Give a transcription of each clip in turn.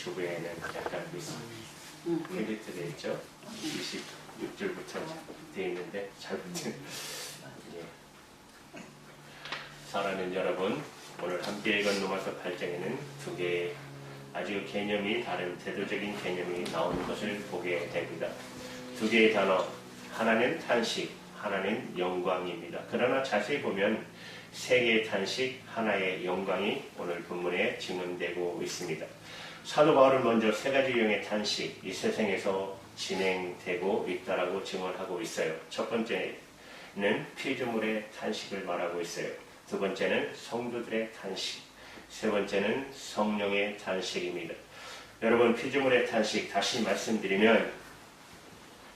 주부에는 약간 크리트 되어 있죠. 26절부터 되어 있는데 잘못된 사랑하는 여러분, 오늘 함께 읽은 로마서 8장에는 두 개의 아주 개념이 다른 대도적인 개념이 나오는 것을 보게 됩니다. 두 개의 단어, 하나는 탄식, 하나는 영광입니다. 그러나 자세히 보면 세 개의 탄식, 하나의 영광이 오늘 본문에 증언되고 있습니다. 사도 바울은 먼저 세 가지 유형의 탄식, 이 세상에서 진행되고 있다라고 증언하고 있어요. 첫 번째는 피조물의 탄식을 말하고 있어요. 두 번째는 성도들의 탄식, 세 번째는 성령의 탄식입니다. 여러분, 피조물의 탄식, 다시 말씀드리면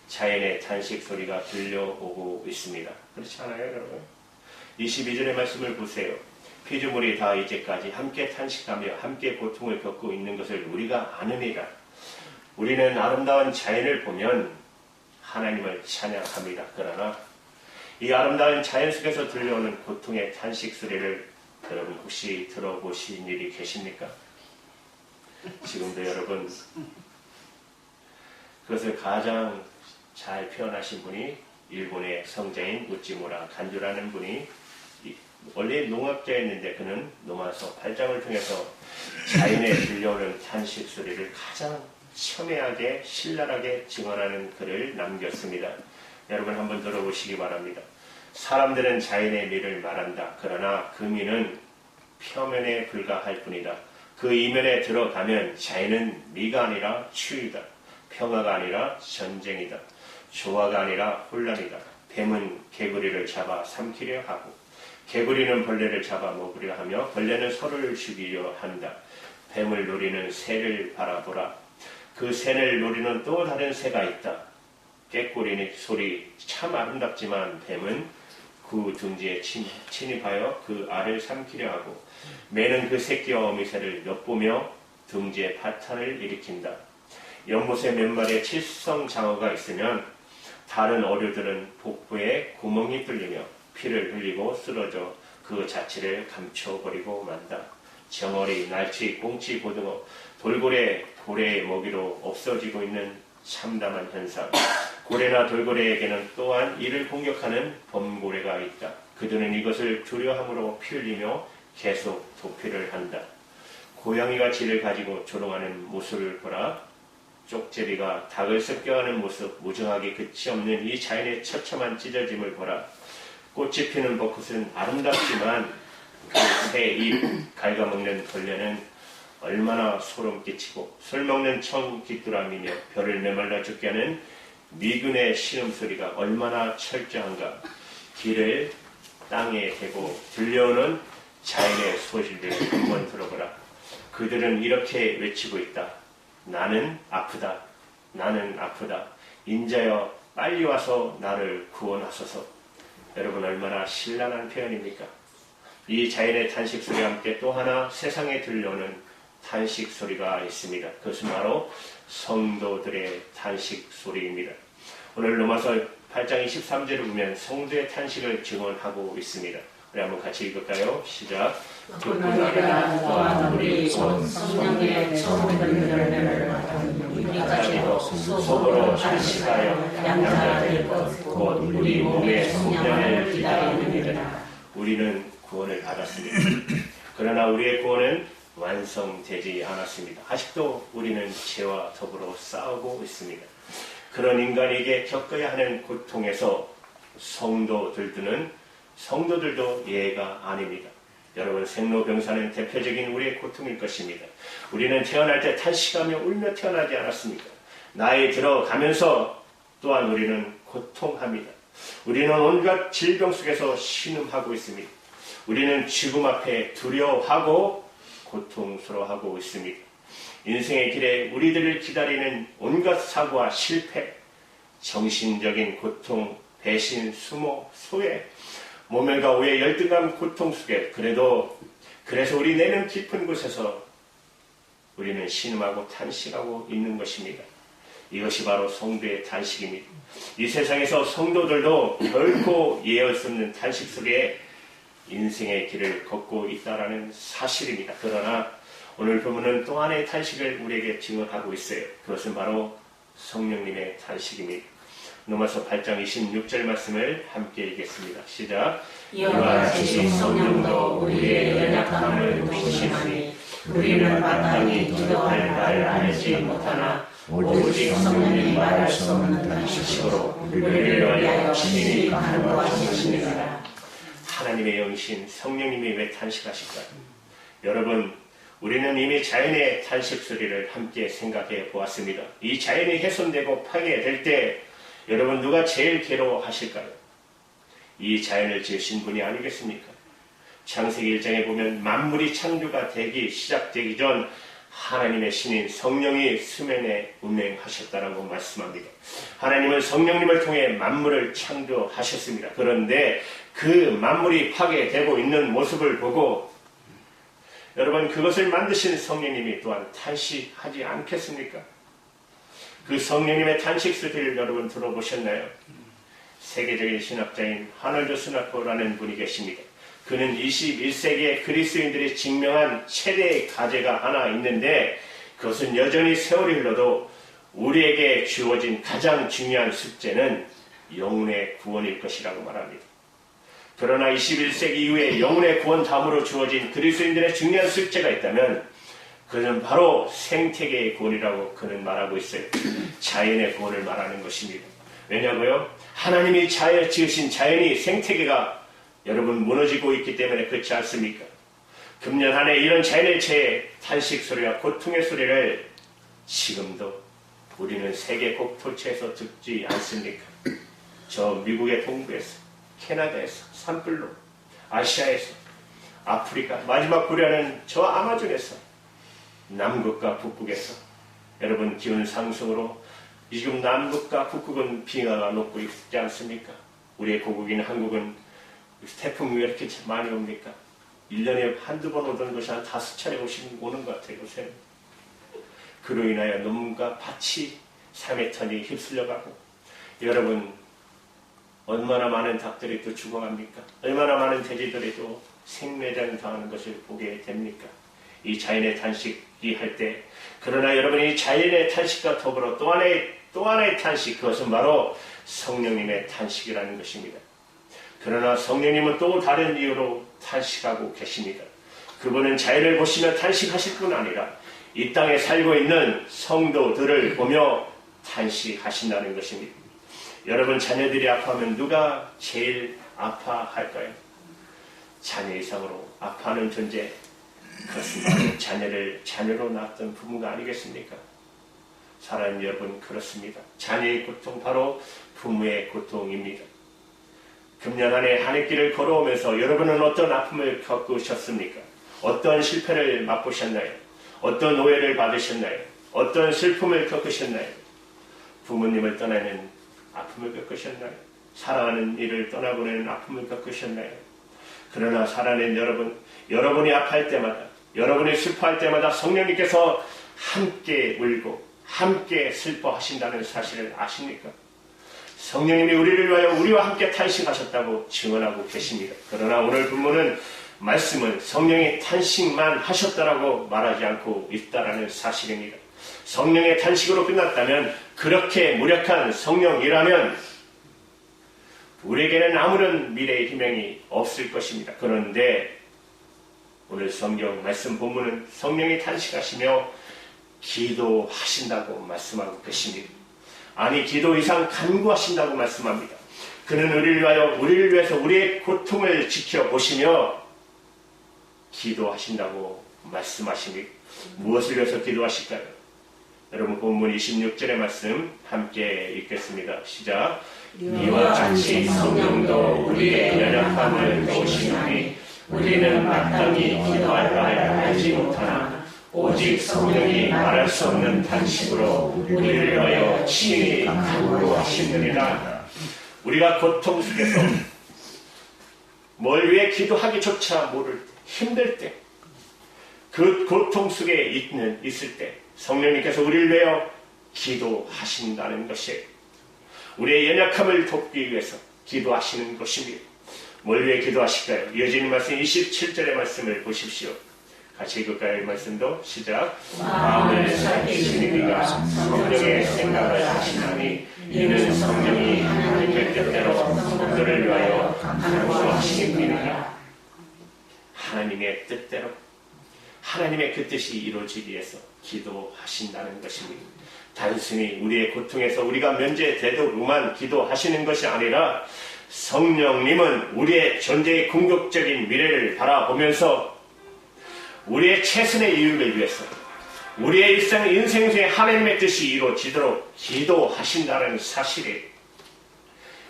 자연의 탄식 소리가 들려오고 있습니다. 그렇지 않아요, 여러분? 22절의 말씀을 보세요. 피조물이 다 이제까지 함께 탄식하며 함께 고통을 겪고 있는 것을 우리가 아느니라. 우리는 아름다운 자연을 보면 하나님을 찬양합니다. 그러나 이 아름다운 자연 속에서 들려오는 고통의 탄식 소리를 여러분 혹시 들어보신 일이 계십니까? 지금도 여러분, 그것을 가장 잘 표현하신 분이 일본의 성자인 우찌무라 간주라는 분이 원래 농학자였는데 그는 로마서 8장을 통해서 자연에 들려오는 탄식 소리를 가장 첨예하게 신랄하게 증언하는 글을 남겼습니다. 여러분 한번 들어보시기 바랍니다. 사람들은 자연의 미를 말한다. 그러나 그 미는 표면에 불과할 뿐이다. 그 이면에 들어가면 자연은 미가 아니라 추위다. 평화가 아니라 전쟁이다. 조화가 아니라 혼란이다. 뱀은 개구리를 잡아 삼키려 하고 개구리는 벌레를 잡아 먹으려 하며 벌레는 서로를 죽이려 한다. 뱀을 노리는 새를 바라보라. 그 새를 노리는 또 다른 새가 있다. 꾀꼬리 소리 참 아름답지만 뱀은 그 둥지에 침입하여 그 알을 삼키려 하고 매는 그 새끼와 어미새를 엿보며 둥지에 파탄을 일으킨다. 연못에 몇 마리의 칠성장어가 있으면 다른 어류들은 복부에 구멍이 뚫리며 피를 흘리고 쓰러져 그 자취를 감춰버리고 만다. 정어리, 날치, 꽁치, 고등어, 돌고래, 고래의 먹이로 없어지고 있는 참담한 현상. 고래나 돌고래에게는 또한 이를 공격하는 범고래가 있다. 그들은 이것을 두려워함으로 피 흘리며 계속 도피를 한다. 고양이가 쥐를 가지고 조롱하는 모습을 보라. 쪽제비가 닭을 습격하는 모습, 무정하게 끝이 없는 이 자연의 처참한 찢어짐을 보라. 꽃이 피는 벚꽃은 아름답지만 그 새 잎 갉아먹는 벌레는 얼마나 소름 끼치고 술 먹는 청 귀뚜라미며 별을 메말라 죽게 하는 미군의 신음소리가 얼마나 철저한가. 길을 땅에 대고 들려오는 자연의 소리를 한번 들어보라. 그들은 이렇게 외치고 있다. 나는 아프다. 나는 아프다. 인자여 빨리 와서 나를 구원하소서. 여러분 얼마나 신랄한 표현입니까? 이 자연의 탄식 소리와 함께 또 하나 세상에 들려오는 탄식 소리가 있습니다. 그것은 바로 성도들의 탄식 소리입니다. 오늘 로마서 8장 23절을 보면 성도의 탄식을 증언하고 있습니다. 우리 한번 같이 읽을까요? 시작. 그러나 또한 우리 온 성령의 처음 듣는 열매를 우리까지도 속으로 탄식하여 양자될 것 곧 우리 몸의 성령을 기다리느니라. 우리는 구원을 받았습니다. 그러나 우리의 구원은 완성되지 않았습니다. 아직도 우리는 죄와 더불어 싸우고 있습니다. 그런 인간에게 겪어야 하는 고통에서 성도들도 예가 아닙니다. 여러분, 생로병사는 대표적인 우리의 고통일 것입니다. 우리는 태어날 때 탄식하며 울며 태어나지 않았습니까? 나이 들어가면서 또한 우리는 고통합니다. 우리는 온갖 질병 속에서 신음하고 있습니다. 우리는 죽음 앞에 두려워하고 고통스러워하고 있습니다. 인생의 길에 우리들을 기다리는 온갖 사고와 실패, 정신적인 고통, 배신, 수모, 소외, 모멸과 오해, 열등감, 고통 속에 그래서 우리 내면 깊은 곳에서 우리는 신음하고 탄식하고 있는 것입니다. 이것이 바로 성도의 탄식입니다. 이 세상에서 성도들도 결코 이해할 수 없는 탄식 속에 인생의 길을 걷고 있다라는 사실입니다. 그러나 오늘 본문은 또 하나의 탄식을 우리에게 증언하고 있어요. 그것은 바로 성령님의 탄식입니다. 로마서 8장 26절 말씀을 함께 읽겠습니다. 시작. 이와 같이 성령도 우리의 연약함을 도우시나니 우리는 마땅히 기도할 바를 알지 못하나 오직 성령이 말할 수 없는 탄식으로 우리를 위하여 친히 간구하시느니라. 하나님의 영이신 성령님이 왜 탄식하실까요? 여러분, 우리는 이미 자연의 탄식 소리를 함께 생각해 보았습니다. 이 자연이 훼손되고 파괴될 때 여러분 누가 제일 괴로워하실까요? 이 자연을 지으신 분이 아니겠습니까? 창세기 1장에 보면 만물이 창조가 되기 시작되기 전 하나님의 신인 성령이 수면에 운행하셨다라고 말씀합니다. 하나님은 성령님을 통해 만물을 창조하셨습니다. 그런데 그 만물이 파괴되고 있는 모습을 보고 여러분 그것을 만드신 성령님이 또한 탄식하지 않겠습니까? 그 성령님의 탄식 소리를 여러분 들어보셨나요? 세계적인 신학자인 하널드 스나코라는 분이 계십니다. 그는 21세기의 그리스도인들이 증명한 최대의 과제가 하나 있는데 그것은 여전히 세월이 흘러도 우리에게 주어진 가장 중요한 숙제는 영혼의 구원일 것이라고 말합니다. 그러나 21세기 이후에 영혼의 구원 다음으로 주어진 그리스도인들의 중요한 숙제가 있다면 그는 바로 생태계의 구원이라고 그는 말하고 있어요. 자연의 구원을 말하는 것입니다. 왜냐고요? 하나님이 지으신 자연이 생태계가 여러분 무너지고 있기 때문에 그렇지 않습니까? 금년 한 해 이런 자연의 재해, 탄식 소리와 고통의 소리를 지금도 우리는 세계 곳곳에서 듣지 않습니까? 저 미국의 동부에서, 캐나다에서, 산불로, 아시아에서, 아프리카, 마지막 불야는 저 아마존에서, 남극과 북극에서 여러분 기온 상승으로 지금 남극과 북극은 빙하가 녹고 있지 않습니까? 우리의 고국인 한국은 태풍이 왜 이렇게 많이 옵니까? 1년에 한두 번 오던 것이 한 5차례 오는 것 같아요. 요새. 그로 인하여 논문과 밭이 3톤이 휩쓸려가고 여러분 얼마나 많은 닭들이 또 죽어갑니까? 얼마나 많은 돼지들이 또 생매장 당하는 것을 보게 됩니까? 이 자연의 탄식이 할 때 그러나 여러분이 자연의 탄식과 더불어 또 하나의 탄식 그것은 바로 성령님의 탄식이라는 것입니다. 그러나 성령님은 또 다른 이유로 탄식하고 계십니다. 그분은 자연을 보시며 탄식하실 뿐 아니라 이 땅에 살고 있는 성도들을 보며 탄식하신다는 것입니다. 여러분 자녀들이 아파하면 누가 제일 아파할까요? 자녀 이상으로 아파하는 존재 그것은 바로 자녀를 자녀로 낳았던 부모가 아니겠습니까? 사랑하는 여러분 그렇습니다. 자녀의 고통 바로 부모의 고통입니다. 금년 한 해 한 해길을 걸어오면서 여러분은 어떤 아픔을 겪으셨습니까? 어떤 실패를 맛보셨나요? 어떤 오해를 받으셨나요? 어떤 슬픔을 겪으셨나요? 부모님을 떠나는 아픔을 겪으셨나요? 사랑하는 이를 떠나보내는 아픔을 겪으셨나요? 그러나 사랑하는 여러분, 여러분이 아파할 때마다, 여러분이 슬퍼할 때마다 성령님께서 함께 울고 함께 슬퍼하신다는 사실을 아십니까? 성령님이 우리를 위하여 우리와 함께 탄식하셨다고 증언하고 계십니다. 그러나 오늘 본문은 말씀은 성령의 탄식만 하셨다라고 말하지 않고 있다라는 사실입니다. 성령의 탄식으로 끝났다면 그렇게 무력한 성령이라면 우리에게는 아무런 미래의 희망이 없을 것입니다. 그런데 오늘 성경 말씀 본문은 성령이 탄식하시며 기도하신다고 말씀하고 계십니다. 아니 기도 이상 간구하신다고 말씀합니다. 그는 우리를 위해서 우리의 고통을 지켜보시며 기도하신다고 말씀하십니다. 무엇을 위해서 기도하실까요? 여러분 본문 26절의 말씀 함께 읽겠습니다. 시작. 이와 같이 성령도 우리의 연약함을 도우시나니 우리는 마땅히 기도할 바를 알지 못하나 오직 성령이 말할 수 없는 탄식으로 우리를 위하여 친히 간구하시느니라. 우리가 고통 속에서 뭘 위해 기도하기조차 모를 때, 힘들 때, 그 고통 속에 있을 때 성령님께서 우리를 위하여 기도하신다는 것이에요. 우리의 연약함을 돕기 위해서 기도하시는 것입니다. 뭘 위해 기도하실까요? 이어지는 말씀 27절의 말씀을 보십시오. 같이 읽을까요? 이 말씀도 시작. 마음을 살피시는 이가 성령의 생각을 하시나니 이는 성령이 하나님의 뜻대로 성도를 위하여 간구하시는 일이라. 하나님의 뜻대로 하나님의 그 뜻이 이루어지기 위해서 기도하신다는 것입니다. 단순히 우리의 고통에서 우리가 면제되도록만 기도하시는 것이 아니라 성령님은 우리의 존재의 궁극적인 미래를 바라보면서 우리의 최선의 이익을 위해서 우리의 인생 중에 하나님의 뜻이 이루어지도록 기도하신다는 사실이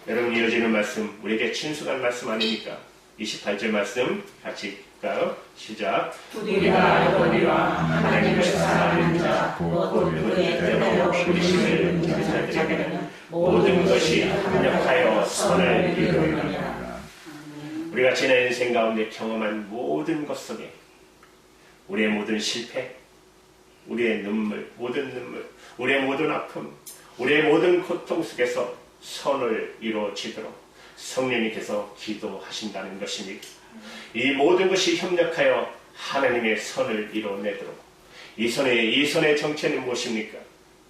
여러분 이어지는 말씀 우리에게 친숙한 말씀 아닙니까? 28절 말씀 같이 읽을까요? 시작. 우리가 알거니와 하나님을 사랑하는 자 곧 그의 뜻대로 부르심을 믿는 자들에게는 모든 것이 합력하여 선을 이루느니라. 우리가 지난 인생 가운데 경험한 모든 것 속에 우리의 모든 실패, 우리의 눈물, 우리의 모든 아픔, 우리의 모든 고통 속에서 선을 이루어지도록 성령님께서 기도하신다는 것입니다. 이 모든 것이 협력하여 하나님의 선을 이뤄내도록 이 선의 정체는 무엇입니까?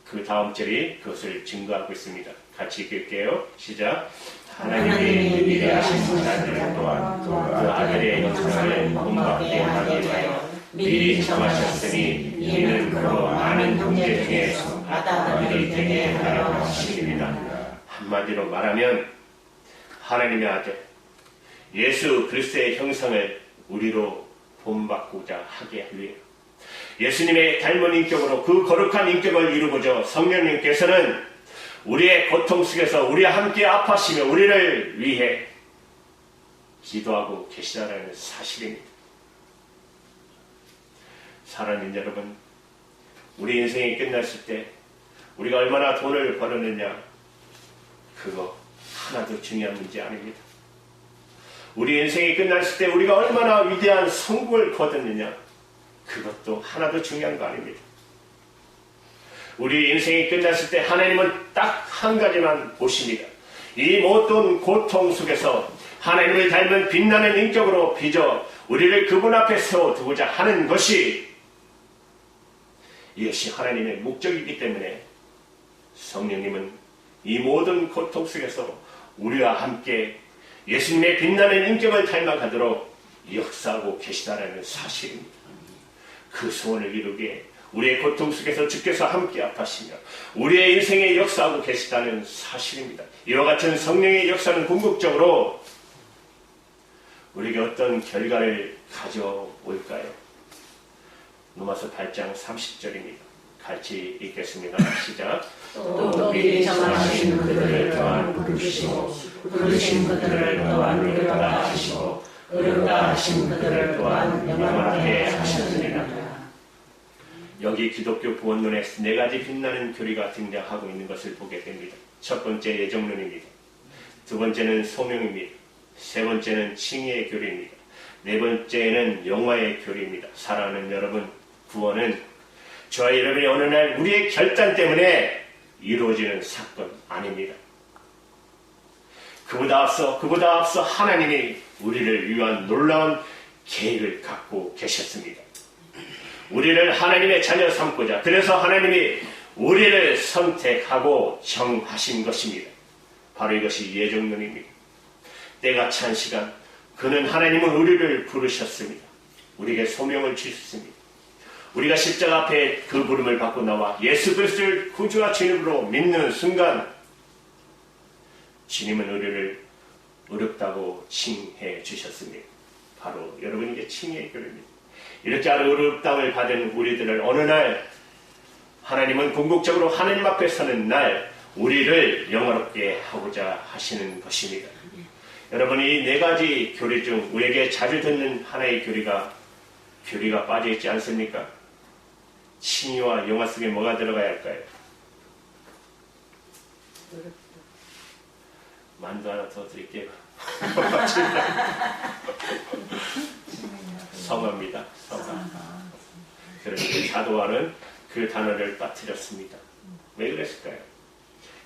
그 다음 절이 그것을 증거하고 있습니다. 같이 읽을게요. 시작. 하나님이 위대하신 자들 또한 그 아들의 영광을 본받게 하기 위하여 미리 정하셨으니 이는 그로 많은 형제 중에 아들이 되게 하려 하십니다. 한마디로 말하면 하나님의 아들 예수 그리스도의 형상을 우리로 본받고자 하게 위해 예수님의 닮은 인격으로 그 거룩한 인격을 이루고자 성령님께서는 우리의 고통 속에서 우리와 함께 아파하시며 우리를 위해 기도하고 계시다는 사실입니다. 사랑하는 여러분, 우리 인생이 끝났을 때 우리가 얼마나 돈을 벌었느냐 그거 하나도 중요한 문제 아닙니다. 우리 인생이 끝났을 때 우리가 얼마나 위대한 성공을 거뒀느냐 그것도 하나도 중요한 거 아닙니다. 우리 인생이 끝났을 때 하나님은 딱 한 가지만 보십니다. 이 모든 고통 속에서 하나님을 닮은 빛나는 인격으로 빚어 우리를 그분 앞에 세워두고자 하는 것이 이것이 하나님의 목적이기 때문에 성령님은 이 모든 고통 속에서 우리와 함께 예수님의 빛나는 인격을 닮아가도록 역사하고 계시다라는 사실입니다. 그 소원을 이루기에 우리의 고통 속에서 주께서 함께 아파하시며 우리의 인생에 역사하고 계시다는 사실입니다. 이와 같은 성령의 역사는 궁극적으로 우리에게 어떤 결과를 가져올까요? 로마서 8장 30절입니다. 같이 읽겠습니다. 시작. 또 미리 정하신 그들을 또한 부르시고 부르신 그들을 또한 의롭다 하시고 의롭다 하신 그들을 또한 영원하게 하셨느니라. 여기 기독교 구원론에 네 가지 빛나는 교리가 등장하고 있는 것을 보게 됩니다. 첫 번째 예정론입니다. 두 번째는 소명입니다. 세 번째는 칭의의 교리입니다. 네 번째는 영화의 교리입니다. 사랑하는 여러분, 구원은 저와 여러분이 어느 날 우리의 결단 때문에 이루어지는 사건 아닙니다. 그보다 앞서 하나님이 우리를 위한 놀라운 계획을 갖고 계셨습니다. 우리를 하나님의 자녀 삼고자 그래서 하나님이 우리를 선택하고 정하신 것입니다. 바로 이것이 예정론입니다. 때가 찬 시간 그는 하나님은 우리를 부르셨습니다. 우리에게 소명을 주셨습니다. 우리가 십자가 앞에 그 부름을 받고 나와 예수 그리스도를 구주와 주님으로 믿는 순간 주님은 우리를 의롭다고 칭해 주셨습니다. 바로 여러분에게 칭의의 교리입니다. 이렇게 의롭다움을 받은 우리들을 어느 날 하나님은 궁극적으로 하나님 앞에 서는 날 우리를 영화롭게 하고자 하시는 것입니다. 여러분 이 네 가지 교리 중 우리에게 자주 듣는 하나의 교리가 빠져있지 않습니까? 칭의와 영화 속에 뭐가 들어가야 할까요? 만두 하나 더 드릴게요. 성화입니다. 성화. 그런데 사도와는 그 단어를 빠뜨렸습니다. 왜 그랬을까요?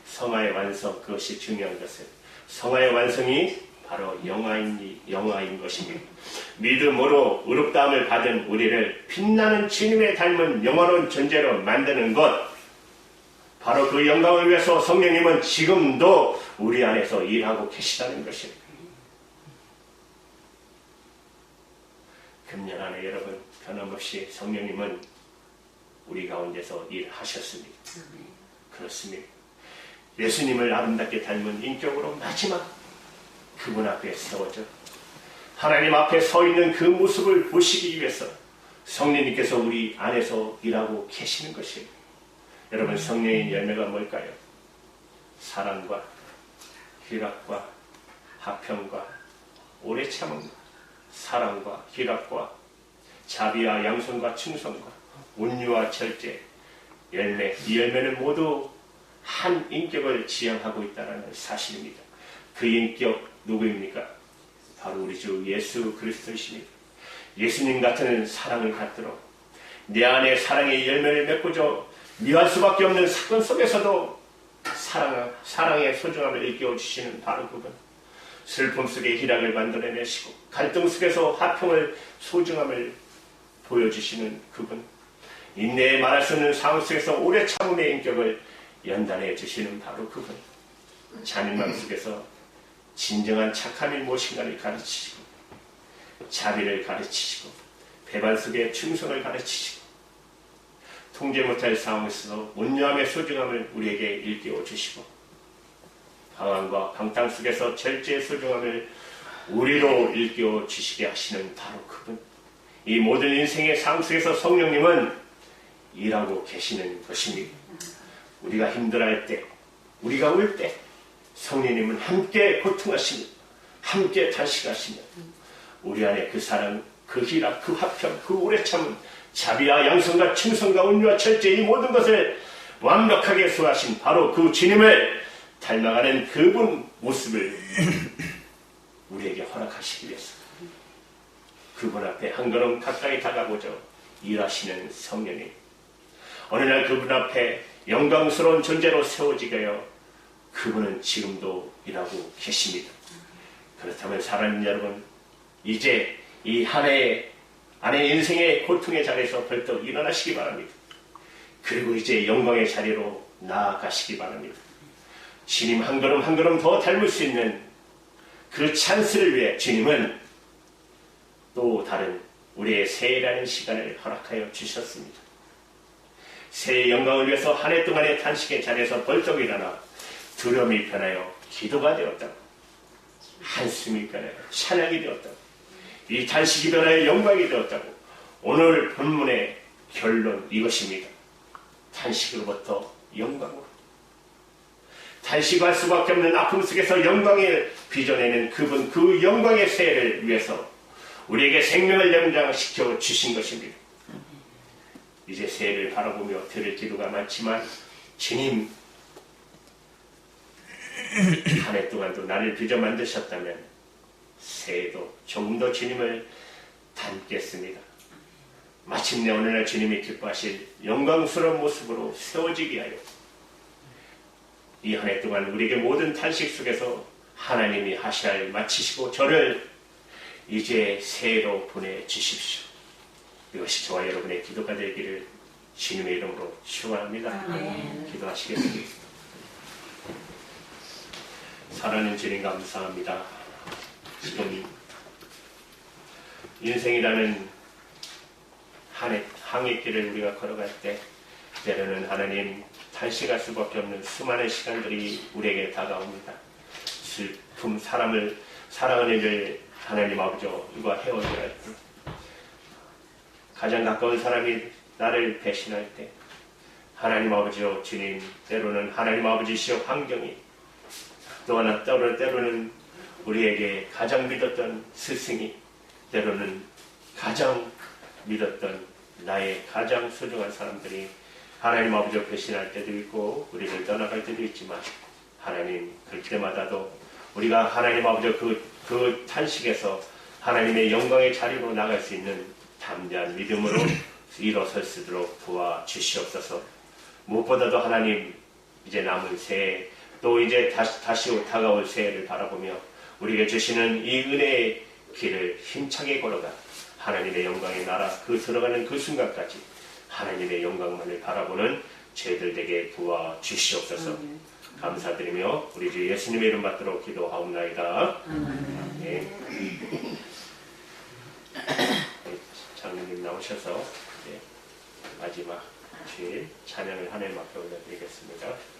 성화의 완성, 그것이 중요한 것은 성화의 완성이 바로 영화인 것입니다. 믿음으로 의롭다함을 받은 우리를 빛나는 주님의 닮은 영원한 존재로 만드는 것, 바로 그 영광을 위해서 성령님은 지금도 우리 안에서 일하고 계시다는 것입니다. 금년 안에 여러분 변함없이 성령님은 우리 가운데서 일하셨습니다. 그렇습니다. 예수님을 아름답게 닮은 인격으로 마지막 그분 앞에 세워져 하나님 앞에 서 있는 그 모습을 보시기 위해서 성령님께서 우리 안에서 일하고 계시는 것입니다. 여러분, 성령의 열매가 뭘까요? 사랑과 희락과 화평과 오래 참음과 사랑과 희락과 자비와 양손과 충성과 온유와 절제, 열매, 이 열매는 모두 한 인격을 지향하고 있다는 사실입니다. 그 인격 누구입니까? 바로 우리 주 예수 그리스도이십니다. 예수님 같은 사랑을 갖도록 내 안에 사랑의 열매를 맺고자 미워할 수밖에 없는 사건 속에서도 사랑의 소중함을 일깨워주시는 바로 그분, 슬픔 속에 희락을 만들어내시고 갈등 속에서 화평을 소중함을 보여주시는 그분, 인내에 말할 수 없는 상황 속에서 오래 참음의 인격을 연단해 주시는 바로 그분, 잔인함 속에서 진정한 착함이 무엇인가를 가르치시고 자비를 가르치시고 배반 속에 충성을 가르치시고 통제 못할 상황에서 온유함의 소중함을 우리에게 일깨워 주시고 방황과 방탕 속에서 절제의 소중함을 우리로 일깨워 주시게 하시는 바로 그분, 이 모든 인생의 상황 속에서 성령님은 일하고 계시는 것입니다. 우리가 힘들어할 때, 우리가 울 때 성령님은 함께 고통하시며 함께 탄식하시며 우리 안에 그 사랑, 그 희락, 그 화평, 그 오래 참음, 자비와 양성과 충성과 온유와 절제, 이 모든 것을 완벽하게 소화하신 바로 그 주님을 닮아가는 그분 모습을 우리에게 허락하시기 위해서 그분 앞에 한 걸음 가까이 다가보자 일하시는 성령님, 어느 날 그분 앞에 영광스러운 존재로 세워지게 하여 그분은 지금도 일하고 계십니다. 그렇다면 사랑하는 여러분, 이제 이 한 해의 안의 인생의 고통의 자리에서 벌떡 일어나시기 바랍니다. 그리고 이제 영광의 자리로 나아가시기 바랍니다. 주님 한 걸음 한 걸음 더 닮을 수 있는 그 찬스를 위해 주님은 또 다른 우리의 새해라는 시간을 허락하여 주셨습니다. 새해의 영광을 위해서 한 해 동안의 탄식의 자리에서 벌떡 일어나 두려움이 변하여 기도가 되었다고, 한숨이 변하여 찬양이 되었다고, 이 탄식이 변하여 영광이 되었다고. 오늘 본문의 결론 이것입니다. 탄식으로부터 영광으로, 탄식할 수밖에 없는 아픔 속에서 영광을 빚어내는 그분, 그 영광의 새해를 위해서 우리에게 생명을 연장시켜 주신 것입니다. 이제 새해를 바라보며 드릴 기도가 많지만 주님 한 해 동안도 나를 빚어 만드셨다면 새해도 조금 더 주님을 닮겠습니다. 마침내 어느 날 주님이 기뻐하실 영광스러운 모습으로 세워지게 하여 이 한 해 동안 우리에게 모든 탄식 속에서 하나님이 하셔야 할 마치시고 저를 이제 새해로 보내주십시오. 이것이 저와 여러분의 기도가 되기를 주님의 이름으로 축원합니다. 기도하시겠습니다. 사랑하는 주님 감사합니다. 지금 인생이라는 항해길을 우리가 걸어갈 때 때로는 하나님 탄식할 수밖에 없는 수많은 시간들이 우리에게 다가옵니다. 슬픔, 사랑하는 일을 하나님 아버지와 헤어져야 할 때, 가장 가까운 사람이 나를 배신할 때 하나님 아버지요 주님, 때로는 하나님 아버지시여 환경이, 또 하나 때로는 우리에게 가장 믿었던 스승이, 때로는 가장 믿었던 나의 가장 소중한 사람들이 하나님 아버지와 배신할 때도 있고 우리를 떠나갈 때도 있지만 하나님 그때마다도 우리가 하나님 아버지와 그 탄식에서 하나님의 영광의 자리로 나갈 수 있는 담대한 믿음으로 일어설 수 있도록 도와주시옵소서. 무엇보다도 하나님 이제 남은 새해 또 이제 다시 다가올 새해를 바라보며 우리에게 주시는 이 은혜의 길을 힘차게 걸어가 하나님의 영광의 나라 그 들어가는 그 순간까지 하나님의 영광만을 바라보는 저희들 되게 도와 주시옵소서. 감사드리며 우리 주 예수님의 이름 받도록 기도하옵나이다. 네. 장로님 나오셔서 마지막 주일 찬양을 하나님 앞에 올려드리겠습니다.